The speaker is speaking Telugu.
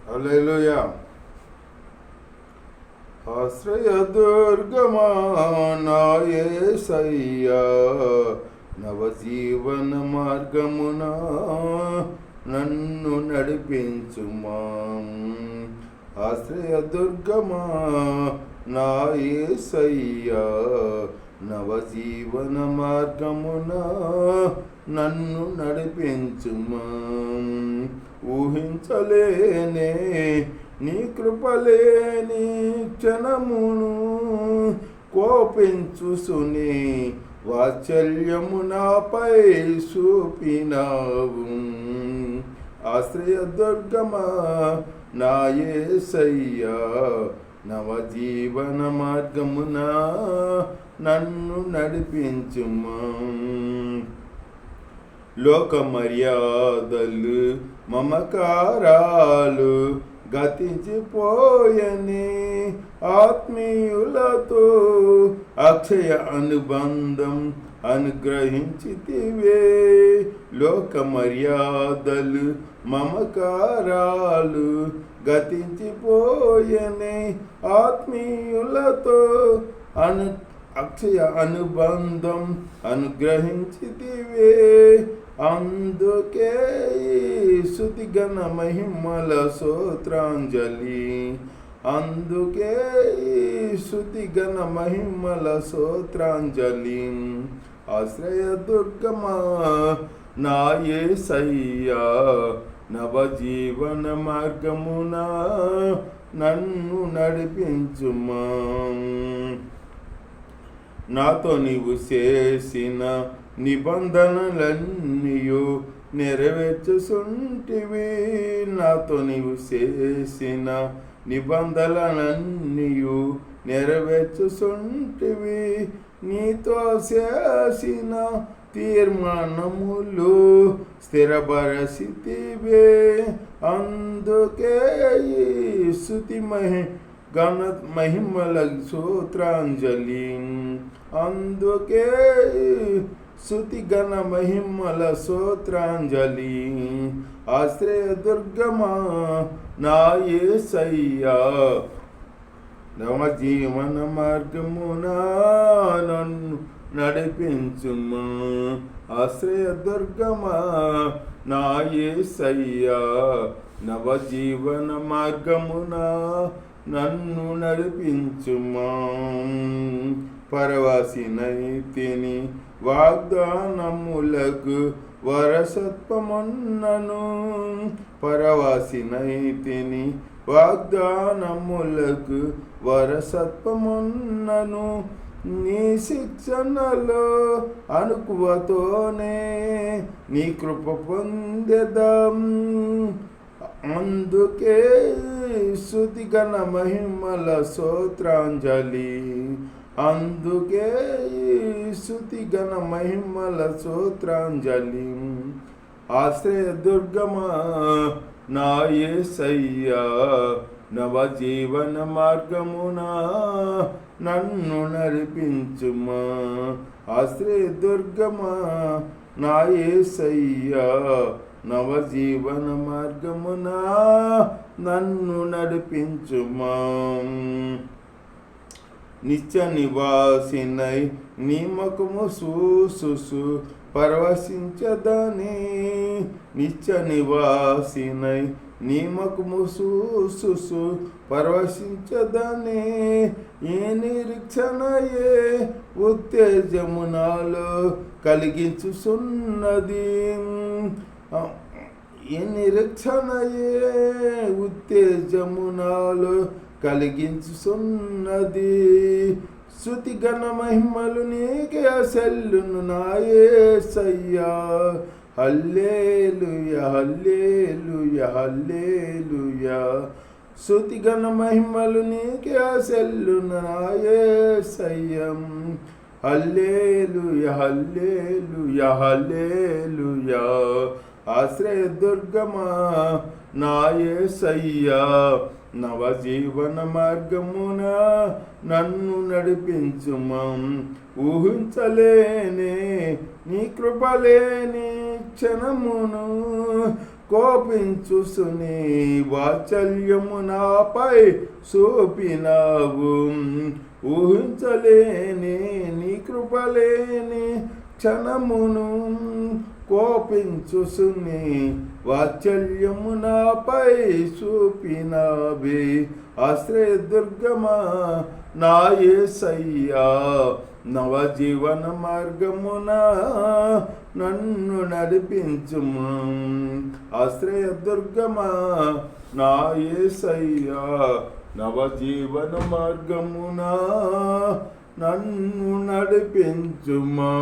హల్లెలూయా. ఆశ్రయదుర్గమా నా యేసయ్యా, నవజీవన మార్గమున నన్ను నడిపించుమా. ఆశ్రయదుర్గమా నా యేసయ్యా, నవజీవన మార్గమున నన్ను నడిపించుమా. ఊహించలేనే నీ కృపలేని క్షణమును కోపించుసుని వాత్సల్యము నాపై చూపినావు. ఆశ్రయదుర్గమా నా యేసయ్యా, నవజీవన మార్గమున నన్ను నడిపించుమా. లోక మర్యాదలు మమకారాలు గతించిపోయని ఆత్మీయులతో అక్షయ అనుబంధం అనుగ్రహించితివే. లోక మర్యాదలు మమకారాలు గతించిపోయని ఆత్మీయులతో అక్షయ అనుబంధం అనుగ్రహించితివే. అందుకే స్తుతిగణ మహిమల స్తోత్రాంజలి. అందుకే స్తుతిగణ మహిమల స్తోత్రాంజలి. ఆశ్రయదుర్గమా నా యేసయ్యా, నవజీవన మార్గమున నన్ను నడిపించుమా. నాతో నీవు చేసిన నిబంధనలన్నీయు నెరవేర్చుసుంటివి. నాతో నీవు చేసిన నిబంధనలన్నీయు నెరవేర్చుసుంటివి. నీతో చేసిన తీర్మానములు స్థిరపరచితివే. అందుకే స్తుతి గణ మహిమల స్తోత్రాంజలి. అందుకే స్తుతి గణ మహిమల స్తోత్రాంజలి. ఆశ్రయదుర్గమా నా యేసయ్యా, నవజీవన మార్గమున నన్ను నడిపించుమా. ఆశ్రయదుర్గమా నా యేసయ్యా, నవజీవన మార్గమున నన్ను నడిపించుమా. పరవాసినైతిని వాగ్దానములకు వరసత్వమున్నను. పరవాసినైతిని వాగ్దానములకు వరసత్వమున్నను. నీ శిక్షణలో అనుకువతోనే నీ కృప పొందెదం. అందుకే స్తుతి గణ మహిమల స్తోత్రాంజలి. అందుకే స్తుతి గణ మహిమల స్తోత్రాంజలి. ఆశ్రయదుర్గమా నా యేసయ్యా, నవజీవన మార్గమున నన్ను నడిపించుమా. ఆశ్రయదుర్గమా నా యేసయ్యా, నవజీవన మార్గమున నన్ను నడిపించుమా. నిత్య నివాసినై నీ ముఖము చూసు పరవశించదని. నిత్య నివాసినై నీ ముఖము చూసు పరవశించదని. ఏ నిరీక్షణయే ఉత్తేజము నాలో కలిగించుచున్నది. ఏ నిరీక్షణయే ఉత్తేజము నాలో కలిగించుచున్నది. స్తుతి గణ మహిమలు నీకే సెల్లును నా యేసయ్యా. హల్లెలూయా హల్లెలూయా హల్లెలూయా. స్తుతి గణ మహిమలు నీకే సెల్లును నా యేసయ్యా. హల్లెలూయా హల్లెలూయా హల్లెలూయా. ఆశ్రయదుర్గమా నా యేసయ్యా, నవజీవన మార్గమున నన్ను నడిపించుమా. ఊహించలేనే నీ కృపలేని క్షణమును కోపించుసుని వాత్సల్యము నాపై చూపినావు. ఊహించలేని నీ కృపలేని క్షణమును కోపించుసుని వాత్సల్యము నాపై చూపినావే. ఆశ్రయదుర్గమా నా యేసయ్యా, నవజీవన మార్గమున నన్ను నడిపించుము. ఆశ్రయదుర్గమా నా యేసయ్యా, నవజీవన మార్గమున నన్ను నడిపించుమా.